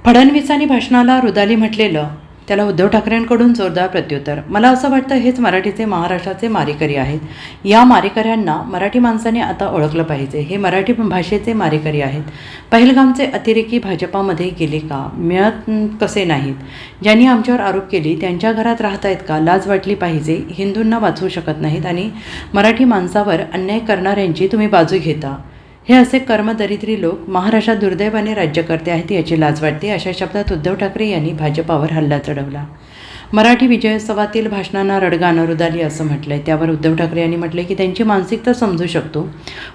फडणवीसांनी भाषणाला रुदाली म्हटलेलं त्याला उद्धव ठाकरेंकडून जोरदार प्रत्युत्तर। मला असं वाटतं हेच मराठीचे महाराष्ट्राचे मारेकरी आहेत। या मारेकऱ्यांना मराठी माणसाने आता ओळखलं पाहिजे। हे मराठी भाषेचे मारेकरी आहेत। पहलगामचे अतिरेकी भाजपामध्ये गेले का? मिळत कसे नाहीत? ज्यांनी आमच्यावर आरोप केले त्यांच्या घरात राहत आहेत का? लाज वाटली पाहिजे। हिंदूंना वाचवू शकत नाहीत आणि मराठी माणसावर अन्याय करणाऱ्यांची तुम्ही बाजू घेता। हे असे कर्मदरिद्री लोक महाराष्ट्रात दुर्दैवाने राज्यकर्ते आहेत याची लाज वाटते, अशा शब्दात उद्धव ठाकरे यांनी भाजपावर हल्ला चढवला। मराठी विजयोत्सवातील भाषणांना रडगाणं रुदाली असं म्हटलंय। त्यावर उद्धव ठाकरे यांनी म्हटलंय की त्यांची मानसिकता समजू शकतो।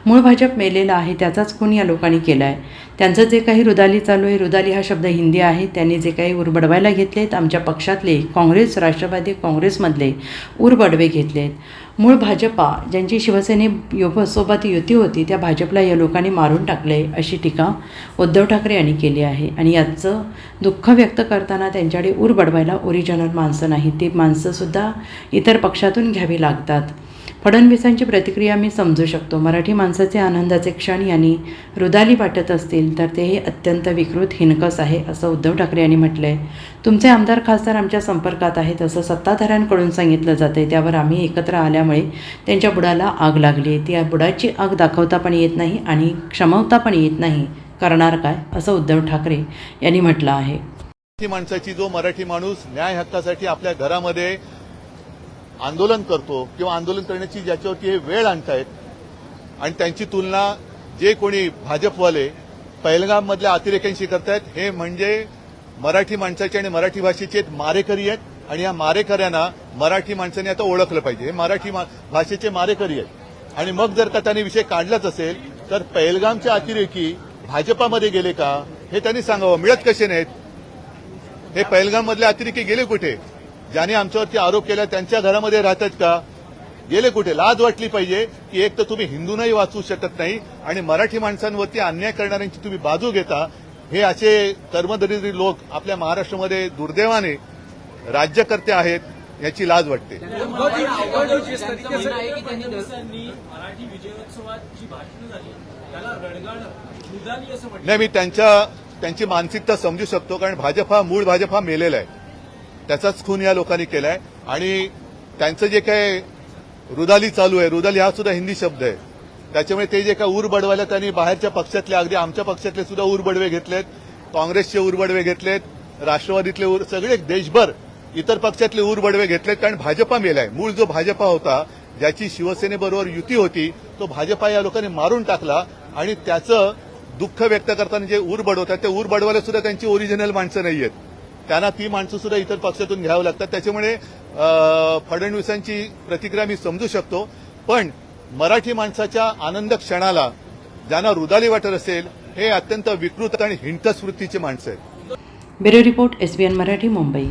मूळ भाजप मेलेला आहे, त्याचाच खून या लोकांनी केला आहे। त्यांचं जे काही रुदाली चालू आहे, रुदाली हा शब्द हिंदी आहे, त्यांनी जे काही उरबडवायला घेतलेत आमच्या पक्षातले काँग्रेस राष्ट्रवादी काँग्रेसमधले उरबडवे घेतलेत। मूळ भाजपा ज्यांची शिवसेनेसोबत युती होती त्या भाजपला या लोकांनी मारून टाकले अशी टीका उद्धव ठाकरे यांनी केली आहे। आणि याचं दुःख व्यक्त करताना त्यांच्याकडे उरबडवायला ओरिजिनल माणसं नाही, ती माणसंसुद्धा इतर पक्षातून घ्यावी लागतात। फडणवीसांची प्रतिक्रिया मी समजू शकतो। मराठी माणसाचे आनंदाचे क्षण यांनी रुदाली वाटत असतील तर ते अत्यंत विकृत हिणकस आहे असं उद्धव ठाकरे यांनी म्हटलं आहे। तुमचे आमदार खासदार आमच्या संपर्कात आहेत असं सत्ताधाऱ्यांकडून सांगितलं जातं आहे, त्यावर आम्ही एकत्र आल्यामुळे त्यांच्या बुडाला आग लागली आहे। त्या बुडाची आग दाखवता पण येत नाही आणि क्षमवता पण येत नाही, करणार काय असं उद्धव ठाकरे यांनी म्हटलं आहे। मराठी माणसाची जो मराठी माणूस न्याय हक्कासाठी आपल्या घरामध्ये आंदोलन करतो किंवा आंदोलन करण्याची ज्याच्यावरती हे वेळ आणतायत आणि त्यांची तुलना जे कोणी भाजपवाले पहलगाममधल्या अतिरेक्यांशी करतायत, हे म्हणजे मराठी माणसाचे आणि मराठी भाषेचे मारेकरी आहेत। आणि या मारेकऱ्यांना मराठी माणसाने आता ओळखलं पाहिजे। हे मराठी भाषेचे मारेकरी आहेत। आणि मग जर का त्यांनी विषय काढलाच असेल तर पहलगामचे अतिरेकी भाजपामध्ये गेले का हे त्यांनी सांगावं। मिळत कसे नाहीत? हे पहलगाममधले अतिरेकी गेले कुठे? ज्याने आमच्यावरती आरोप केला त्यांच्या घरामध्ये राहतात का? गेले कुठे? लाज वाटली पाहिजे की एक तर तुम्ही हिंदूंनाही वाचवू शकत नाही आणि मराठी माणसांवरती अन्याय करणाऱ्यांची तुम्ही बाजू घेता। हे असे कर्मदरिद्री लोक आपल्या महाराष्ट्रामध्ये दुर्दैवाने राज्यकर्ते आहेत, याची लाज वाटते। नाही, मी त्यांची मानसिकता समजू शकतो, कारण मूळ भाजप हा मेलेला आहे, त्याचाच खून या लोकांनी केलाय। आणि त्यांचं जे काही रुदाली चालू आहे, रुदाली हा सुद्धा हिंदी शब्द आहे, त्याच्यामुळे ते जे काही उरबडवायला त्यांनी बाहेरच्या पक्षातले अगदी आमच्या पक्षातले सुद्धा उरबडवे घेतलेत, काँग्रेसचे उरबडवे घेतलेत, राष्ट्रवादीतले सगळे देशभर इतर पक्षातले उरबडवे घेतलेत, कारण भाजपा मेलाय। मूळ जो भाजपा होता, ज्याची शिवसेनेबरोबर युती होती, तो भाजपा या लोकांनी मारून टाकला। आणि त्याचं दुःख व्यक्त करताना जे उरबडवतात ते उरबडवायला सुद्धा त्यांची ओरिजिनल माणसं नाहीयेत, त्यांना ती माणसं सुद्धा इतर पक्षातून घ्यावं लागतात। त्याच्यामुळे फडणवीसांची प्रतिक्रिया मी समजू शकतो, पण मराठी माणसाच्या आनंद क्षणाला ज्यांना रुदाली वाटत असेल, हे अत्यंत विकृत आणि हिणकस वृत्तीचे माणसं आहेत। Bureau report SBN Marathi, Mumbai.